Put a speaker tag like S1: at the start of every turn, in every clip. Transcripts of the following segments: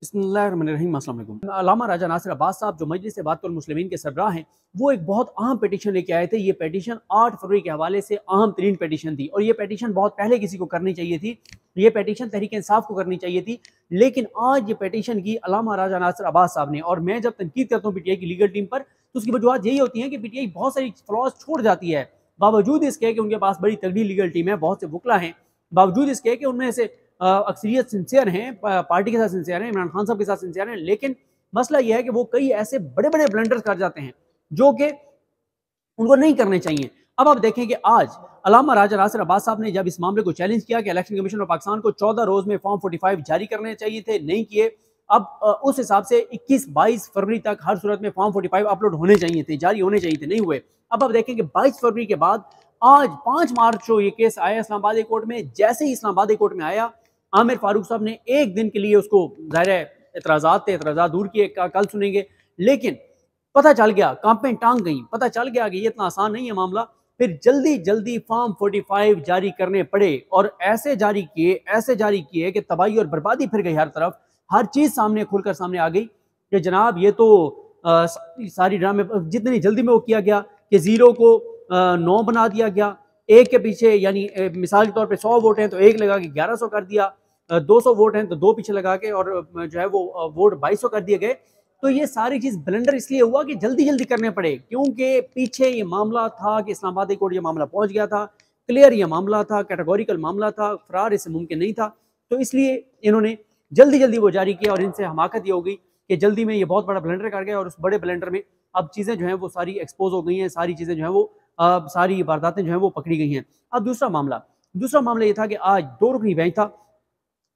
S1: बिस्मिल्लाहिर्रहमानिर्रहीम। अस्सलाम वालेकुम। अल्लामा राजा नासिर अब्बास साहब जो मजलिस बातुल मुस्लिमीन के सरबराह हैं, वो एक बहुत अहम पिटीशन लेके आए थे। ये पिटीशन 8 फरवरी के हवाले से अहम तरीन पिटीशन थी और ये पिटीशन बहुत पहले किसी को करनी चाहिए थी। ये पिटीशन तहरीक इंसाफ को करनी चाहिए थी, लेकिन आज ये पिटीशन की अल्लामा राजा नासिर अब्बास साहब ने। और मैं जब तनकीद करता हूँ पीटीआई की लीगल टीम पर, तो उसकी वजूहत यही होती है कि पीटीआई बहुत सारी फ्लॉज छोड़ जाती है, बावजूद इसके कि उनके पास बड़ी तगड़ी लीगल टीम है, बहुत से वकला हैं, बावजूद इसके कि उनमें से अक्सरियत सिंसियर हैं, पार्टी के साथ सिंसियर हैं, इमरान खान साहब के साथ सिंसियर हैं, लेकिन मसला यह है कि वो कई ऐसे बड़े बड़े ब्लंडर्स कर जाते हैं जो कि उनको नहीं करने चाहिए। अब आप देखें कि आज अल्लामा राजा नासिर अब्बास साहब ने जब इस मामले को चैलेंज किया कि इलेक्शन कमीशन ऑफ पाकिस्तान को 14 रोज में फॉर्म 45 जारी करने चाहिए थे, नहीं किए। अब उस हिसाब से 21-22 फरवरी तक हर सूरत में फॉर्म 45 अपलोड होने चाहिए थे, जारी होने चाहिए थे, नहीं हुए। अब आप देखें कि 22 फरवरी के बाद आज 5 मार्च को ये केस आया इस्लामाबाद कोर्ट में। जैसे ही इस्लामाबाद कोर्ट में आया, आमिर फारूक साहब ने एक दिन के लिए उसको, ज़ाहिर है एतराज़ात थे, एतराज़ात दूर किए, कल सुनेंगे, लेकिन पता चल गया, कांपें टांग गई, पता चल गया कि ये इतना आसान नहीं है मामला। फिर जल्दी जल्दी फॉर्म 45 जारी करने पड़े और ऐसे जारी किए कि तबाही और बर्बादी फिर गई हर तरफ। हर चीज़ सामने खुलकर सामने आ गई कि जनाब ये तो सारी ड्रामे जितनी जल्दी में वो किया गया कि ज़ीरो को 9 बना दिया गया, एक के पीछे, यानी मिसाल के तौर पे 100 वोट हैं तो एक लगा के 1100 कर दिया, 200 वोट हैं तो 2 पीछे लगा के, और जो है वो वोट 2200 कर दिए गए। तो ये सारी चीज़ ब्लंडर इसलिए हुआ कि जल्दी जल्दी करने पड़े, क्योंकि पीछे ये मामला था कि इस्लामाबाद कोर्ट ये मामला पहुंच गया था, क्लियर ये मामला था, कैटेगोरिकल मामला था, फरार इससे मुमकिन नहीं था। तो इसलिए इन्होंने जल्दी जल्दी वो जारी किया और इनसे हमाकत ये हो गई कि जल्दी में ये बहुत बड़ा ब्लंडर कर गया। और उस बड़े ब्लंडर में अब चीज़ें जो हैं वो सारी एक्सपोज हो गई हैं, सारी चीज़ें जो हैं वो सारी वारदातें जो हैं वो पकड़ी गई हैं। अब दूसरा मामला ये था कि आज 2 रुकनी बेंच था,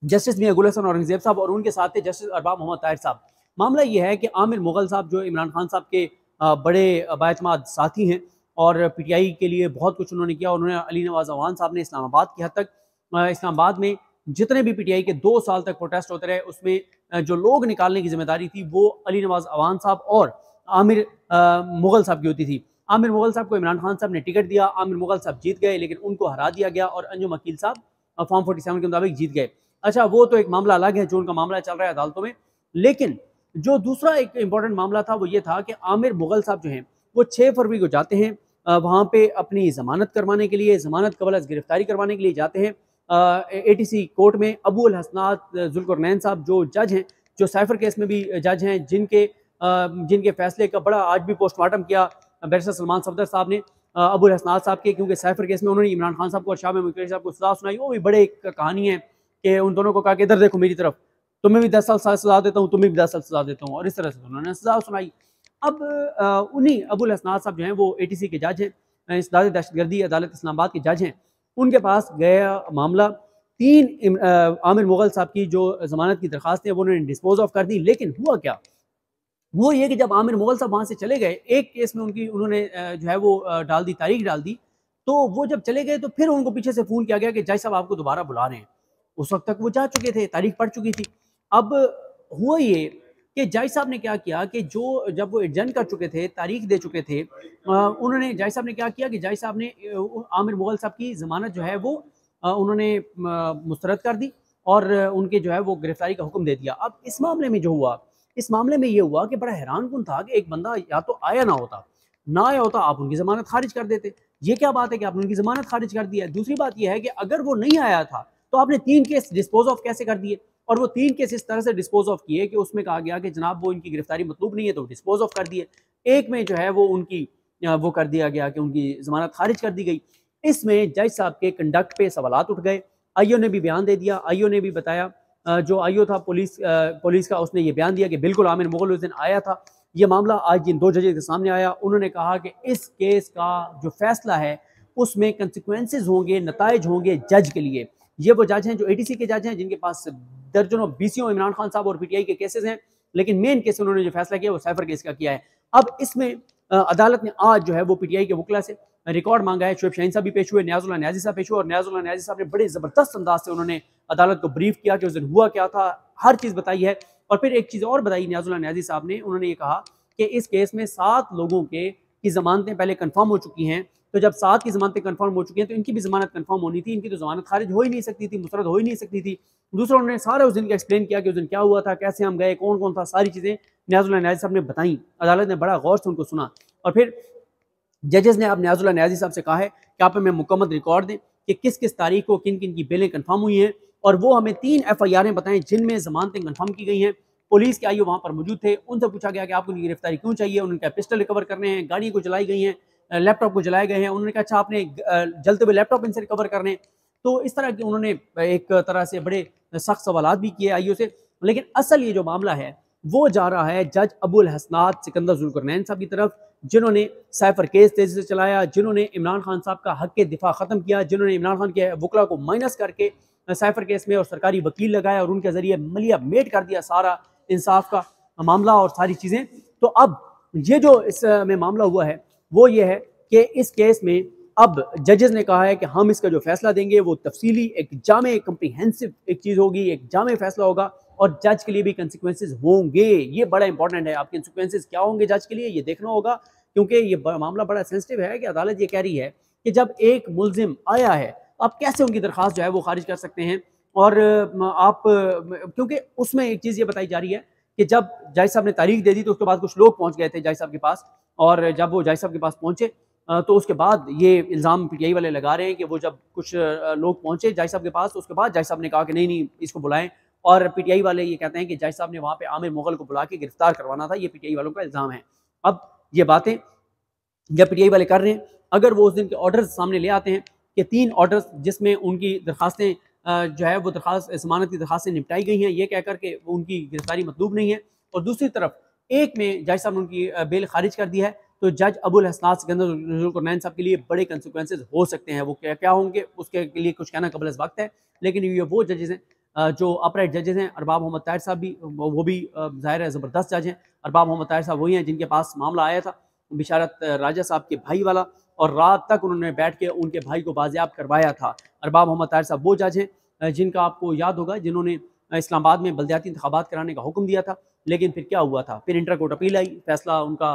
S1: जस्टिस मियां गुल हसन औरंगजेब साहब और उनके साथ थे जस्टिस अरबाब मोहम्मद ताहिर साहब। मामला यह है कि आमिर मुगल साहब जो इमरान खान साहब के बड़े बाएतमाद साथी हैं और पीटीआई के लिए बहुत कुछ उन्होंने किया। उन्होंने अली नवाज अवान साहब ने इस्लामाबाद की हद तक, इस्लामाबाद में जितने भी पीटीआई के 2 साल तक प्रोटेस्ट होते रहे, उसमें जो लोग निकालने की जिम्मेदारी थी वो अली नवाज अवान साहब और आमिर मुगल साहब की होती थी। आमिर मुगल साहब को इमरान खान साहब ने टिकट दिया, आमिर मुगल साहब जीत गए, लेकिन उनको हरा दिया गया और अंजुम अकील साहब फॉर्म 47 के मुताबिक जीत गए। अच्छा, वो तो एक मामला अलग है जो उनका मामला चल रहा है अदालतों में, लेकिन जो दूसरा एक इंपॉर्टेंट मामला था वो ये था कि आमिर मुगल साहब जो हैं वो 6 फरवरी को जाते हैं वहाँ पे अपनी ज़मानत करवाने के लिए, ज़मानत कबल अज़ गिरफ्तारी करवाने के लिए जाते हैं एटीसी कोर्ट में। अबू अल हसनात जुल्करनैन साहब जो जज हैं, जो साइफर केस में भी जज हैं, जिनके फैसले का बड़ा आज भी पोस्टमार्टम किया बैरिस्टर सलमान सफदर साहब ने अबू अल हसनात साहब के, क्योंकि साइफर केस में उन्होंने इमरान खान साहब को और शाह महमूद कुरैशी साहब को सजा सुनाई। वो भी बड़े एक कहानी है कि उन दोनों को कहा कि इधर देखो मेरी तरफ, तुम्हें भी 10 साल सजा देता हूँ, तुम्हें भी 10 साल सजा देता हूँ, और इस तरह से उन्होंने सजा सुनाई। अब उन्हीं अबुल हसनात साहब जो हैं वो एटीसी के जज हैं, इस दहशतगर्दी अदालत इस्लामाबाद के जज हैं। उनके पास गया मामला, 3 आमिर मुगल साहब की जो जमानत की दरखास्त है वो उन्होंने डिस्पोज ऑफ कर दी। लेकिन हुआ क्या, वो ये कि जब आमिर मुगल साहब वहाँ से चले गए, एक केस में उन्होंने जो है वो तारीख डाल दी, तो वो जब चले गए तो फिर उनको पीछे से फ़ोन किया गया कि जज साहब आपको दोबारा बुला रहे हैं। उस वक्त तक वो जा चुके थे, तारीख पड़ चुकी थी। अब हुआ ये कि जज साहब ने क्या किया कि जब वो एडजन कर चुके थे, तारीख दे चुके थे, उन्होंने जज साहब ने क्या किया कि जज साहब ने आमिर मुगल साहब की ज़मानत जो है वो उन्होंने मुस्तरद कर दी और उनके जो है वो गिरफ्तारी का हुक्म दे दिया। अब इस मामले में ये हुआ कि बड़ा हैरानकुन था कि एक बंदा या तो आया ना आया होता, आप उनकी ज़मानत खारिज कर देते। ये क्या बात है कि आपने उनकी ज़मानत खारिज कर दी है। दूसरी बात यह है कि अगर वो नहीं आया था तो आपने 3 केस डिस्पोज ऑफ कैसे कर दिए, और वो 3 केस इस तरह से डिस्पोज ऑफ किए कि उसमें कहा गया कि जनाब वो इनकी गिरफ्तारी मतलूब नहीं है तो डिस्पोज ऑफ कर दिए। एक में जो है वो उनकी वो कर दिया गया कि उनकी ज़मानत खारिज कर दी गई। इसमें जज साहब के कंडक्ट पे सवालात उठ गए। आईओ ने भी बयान दे दिया, आईओ ने भी बताया, जो आईओ था पुलिस का, उसने ये बयान दिया कि बिल्कुल आमिर मुगल उस दिन आया था। ये मामला आज जिन 2 जजेस के सामने आया, उन्होंने कहा कि इस केस का जो फैसला है उसमें कंसिक्वेंसेज होंगे, नताइज होंगे जज के लिए। ये वो जज हैं जो एटीसी के जज हैं, जिनके पास दर्जनों बीसियों इमरान खान साहब और पीटीआई के केसेस हैं, लेकिन मेन केस उन्होंने जो फैसला किया वो साइफर केस का किया है। अब इसमें अदालत ने आज जो है वो पीटीआई के वकला से रिकॉर्ड मांगा है। शोएब शाहीन साहब भी पेश हुए, न्याजुल्लाह न्याजी साहब पेश हुए, और न्याजुल्लाह न्याजी साहब ने बड़े ज़बरदस्त अंदाज से उन्होंने अदालत को ब्रीफ किया कि उस दिन हुआ क्या था, हर चीज़ बताई है। और फिर एक चीज़ और बताई न्याजुल्लाह न्याजी साहब ने, उन्होंने ये कहा कि इस केस में 7 लोगों की ज़मानतें पहले कन्फर्म हो चुकी हैं, तो जब 7 की ज़मानतें कन्फर्म हो चुकी हैं तो इनकी भी ज़मानत कन्फर्म होनी थी। इनकी तो ज़मानत खारिज हो ही नहीं सकती थी, मुस्तरद हो ही नहीं सकती थी। दूसरा उन्होंने सारा उस दिन का एक्सप्लेन किया कि उस दिन क्या हुआ था, कैसे हम गए, कौन कौन था, सारी चीज़ें नियाज़ुल्लाह नियाज़ी साहब ने बताई। अदालत ने बड़ा गौर से उनको सुना और फिर जजेस ने अब नियाज़ुल्लाह नियाज़ी साहब से कहा है कि आप हमें मुकम्मल रिकॉर्ड दें कि किस किस तारीख को किन किन की बेलें कन्फर्म हुई हैं और वो हमें 3 FIR बताएं जिनमें ज़मानतें कन्फर्म की गई हैं। पुलिस के आईओ वहाँ पर मौजूद थे, उनसे पूछा गया कि आपको उनकी गिरफ्तारी क्यों चाहिए, उन्होंने कहा पिस्टल रिकवर करने हैं, गाड़ियों को जलाई गई हैं, लैपटॉप को जलाए गए हैं। उन्होंने कहा अच्छा आपने जलते हुए लैपटॉप इनसे रिकवर करने हैं। तो इस तरह की उन्होंने एक तरह से बड़े सख्त सवालात भी किए आईओ से। लेकिन असल ये जो मामला है वो जा रहा है जज अबुल हसनात सिकंदर जुल्करनैन साहब की तरफ, जिन्होंने साइफर केस तेजी से चलाया, जिन्होंने इमरान खान साहब का हक के दिफा खत्म किया, जिन्होंने इमरान खान के वकला को माइनस करके साइफर केस में और सरकारी वकील लगाया और उनके जरिए मलिया मेट कर दिया सारा इंसाफ का मामला और सारी चीज़ें। तो अब ये जो इसमें मामला हुआ है वो ये है कि इस केस में अब जजेस ने कहा है कि हम इसका जो फैसला देंगे वो तफसीली एक जामे कम्प्रीहेंसिव एक चीज़ होगी, एक जामे फैसला होगा और जज के लिए भी कंसिक्वेंसेज होंगे। ये बड़ा इंपॉर्टेंट है, आपके कंसिक्वेंसेज क्या होंगे जज के लिए ये देखना होगा, क्योंकि ये मामला बड़ा सेंसिटिव है कि अदालत ये कह रही है कि जब एक मुलजिम आया है आप कैसे उनकी दरख्वास्त जो है वो खारिज कर सकते हैं। और आप क्योंकि उसमें एक चीज़ ये बताई जा रही है कि जब जज साहब ने तारीख दे दी तो उसके बाद कुछ लोग पहुंच गए थे जज साहब के पास, और जब वो जज साहब के पास पहुंचे तो उसके बाद ये इल्ज़ाम PTI वाले लगा रहे हैं कि वो जब कुछ लोग पहुंचे जज साहब के पास तो उसके बाद जज साहब ने कहा कि नहीं नहीं इसको बुलाएं, और PTI वाले ये कहते हैं कि जज साहब ने वहाँ पे आमिर मुगल को बुला के गिरफ्तार करवाना था। ये PTI वालों का इल्ज़ाम है। अब ये बातें जब PTI वाले कर रहे हैं, अगर वो उस दिन के ऑर्डर्स सामने ले आते हैं कि 3 ऑर्डर्स जिसमें उनकी दरखास्तें जो है वो दरखास्त ज़मानत की दरखास्तें निपटाई गई हैं, ये कह कर के उनकी गिरफ्तारी मतलूब नहीं है, और दूसरी तरफ एक में जज साहब ने उनकी बेल खारिज कर दी है, तो जज अबुल हसनात सिकंदर जुल्करनैन साहब के लिए बड़े कंसिक्वेंसेज हो सकते हैं। वो क्या क्या होंगे उसके लिए कुछ कहना कबल अज़ वक्त है, लेकिन ये वो जजेस हैं जो अपराइट जजेस हैं। अरबाब मोहम्मद ताहिर साहब भी वो भी ज़ाहिर है ज़बरदस्त जज हैं। अरबाब मोहम्मद ताहिर साहब वही हैं जिनके पास मामला आया था बिशारत राजा साहब के भाई वाला, और रात तक उन्होंने बैठ के उनके भाई को बाजियाब करवाया था। अरबाब मोहम्मद ताहिर साहब वो जज हैं जिनका आपको याद होगा जिन्होंने इस्लामाबाद में बल्दियाती इंतखाबात कराने का हुक्म दिया था, लेकिन फिर क्या हुआ था, फिर इंटर कोर्ट अपील आई, फैसला उनका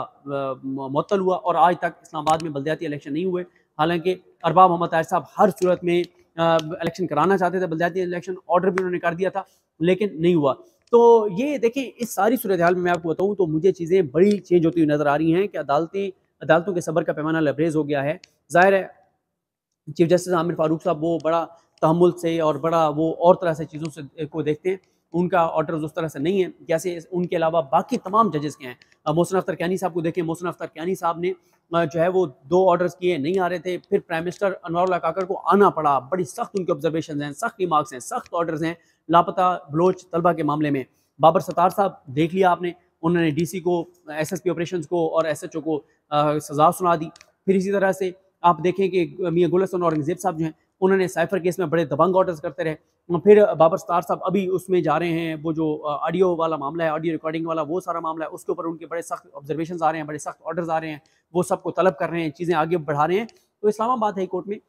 S1: मुअत्तल हुआ और आज तक इस्लामाबाद में बल्दियाती इलेक्शन नहीं हुए। हालांकि अरबाब मोहम्मद ताहिर साहब हर सूरत में इलेक्शन कराना चाहते थे, बल्दियाती इलेक्शन ऑर्डर भी उन्होंने कर दिया था, लेकिन नहीं हुआ। तो ये देखिए इस सारी सूरत हाल में मैं आपको बताऊँ तो मुझे चीज़ें बड़ी चेंज होती हुई नज़र आ रही हैं कि अदालतों के सब्र का पैमाना लबरेज हो गया है। ज़ाहिर है चीफ जस्टिस आमिर फारूक साहब वो बड़ा तहम्मुल से और बड़ा वो और तरह से चीज़ों से को देखते हैं, उनका ऑर्डर उस तरह से नहीं है जैसे उनके अलावा बाकी तमाम जजेस के हैं। मोहसिन अख्तर कैनी साहब को देखें, मोहसिन अख्तर कैनी साहब ने जो है वो 2 ऑर्डर्स किए, नहीं आ रहे थे, फिर प्राइम मिनिस्टर अनवरुल्लाह काकर को आना पड़ा, बड़ी सख्त उनके ऑब्जर्वेशन हैं, सख्त रिमार्क्स हैं, सख्त ऑर्डर्स हैं लापता बलोच तलबा के मामले में। बाबर सत्तार साहब देख लिया आपने, उन्होंने DC को, SSP ऑपरेशंस को और SHO को सजा सुना दी। फिर इसी तरह से आप देखें कि मियां गुल हसन औरंगजेब साहब जो हैं उन्होंने साइफर केस में बड़े दबंग ऑर्डर्स करते रहे। फिर बाबर सत्तार साहब अभी उसमें जा रहे हैं, वो जो ऑडियो वाला मामला है, ऑडियो रिकॉर्डिंग वाला वो सारा मामला है, उसके ऊपर उनके बड़े सख्त ऑब्जर्वेशन आ रहे हैं, बड़े सख्त ऑर्डर्स आ रहे हैं, वो सबको तलब कर रहे हैं, चीज़ें आगे बढ़ा रहे हैं। तो इस्लामाबाद हाई कोर्ट में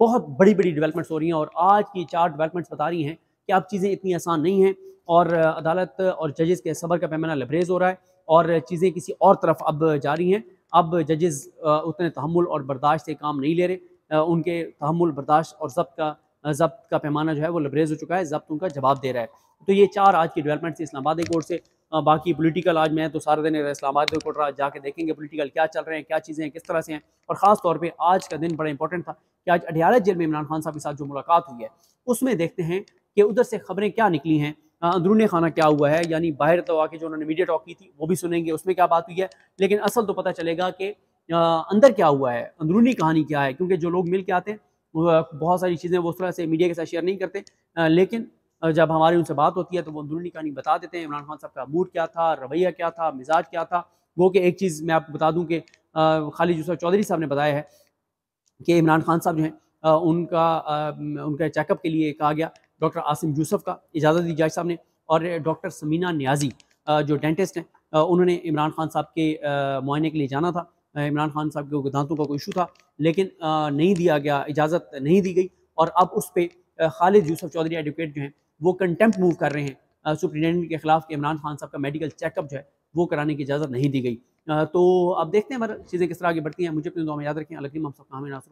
S1: बहुत बड़ी बड़ी डेवलपमेंट्स हो रही हैं, और आज की 4 डेवलपमेंट्स बता रही हैं कि अब चीज़ें इतनी आसान नहीं हैं, और अदालत और जजेस के सब्र का पैमाना लबरेज हो रहा है और चीज़ें किसी और तरफ अब जा रही हैं। अब जजेस उतने तहम्मुल और बर्दाश्त से काम नहीं ले रहे, उनके तहम्मुल, बर्दाश्त और ज़ब्त का पैमाना जो है वो लबरेज हो चुका है, ज़ब्त उनका जवाब दे रहा है। तो ये 4 आज की डेवलपमेंट थी इस्लामाबाद हाई कोर्ट से। बाकी पॉलिटिकल आज मैं तो सारा दिन इस्लामाबाद हाई कोर्ट रहा, जाके देखेंगे पॉलिटिकल क्या चल रहे हैं, क्या चीज़ें हैं, किस तरह से हैं। और ख़ास तौर पे आज का दिन बड़ा इंपॉर्टेंट था कि आज अडयाला जेल में इमरान खान साहब के साथ जो मुलाकात हुई है उसमें देखते हैं कि उधर से खबरें क्या निकली हैं, अंदरूनी खाना क्या हुआ है, यानी बाहर तो आके जो उन्होंने मीडिया टॉक की थी वो भी सुनेंगे, उसमें क्या बात हुई है, लेकिन असल तो पता चलेगा कि अंदर क्या हुआ है, अंदरूनी कहानी क्या है। क्योंकि जो लोग मिल के आते हैं बहुत सारी चीज़ें वो उस तरह से मीडिया के साथ शेयर नहीं करते, लेकिन जब हमारी उनसे बात होती है तो वो अंदरूनी कहानी बता देते हैं, इमरान खान साहब का मूड क्या था, रवैया क्या था, मिजाज क्या था। वो कि एक चीज़ मैं आपको बता दूं कि खालिद यूसुफ चौधरी साहब ने बताया है कि इमरान खान साहब जो हैं उनका चेकअप के लिए कहा गया, डॉक्टर आसिम यूसुफ का इजाज़त दी जज साहब ने, और डॉक्टर समीना नियाजी जो डेंटिस्ट हैं उन्होंने इमरान खान साहब के मुआयने के लिए जाना था। इमरान खान साहब के दांतों का कोई इशू था, लेकिन नहीं दिया गया, इजाज़त नहीं दी गई, और अब उस पर खालिद यूसुफ चौधरी एडवोकेट जो हैं वो कंटेम्प्ट मूव कर रहे हैं सुप्रीटेंडेंट के खिलाफ कि इमरान खान साहब का मेडिकल चेकअप जो है वो कराने की इजाज़त नहीं दी गई। तो अब देखते हैं हमारा चीज़ें किस तरह आगे बढ़ती हैं। मुझे अपनी दुआ में याद रखें। अल्लाह हम सबका हामी नासर।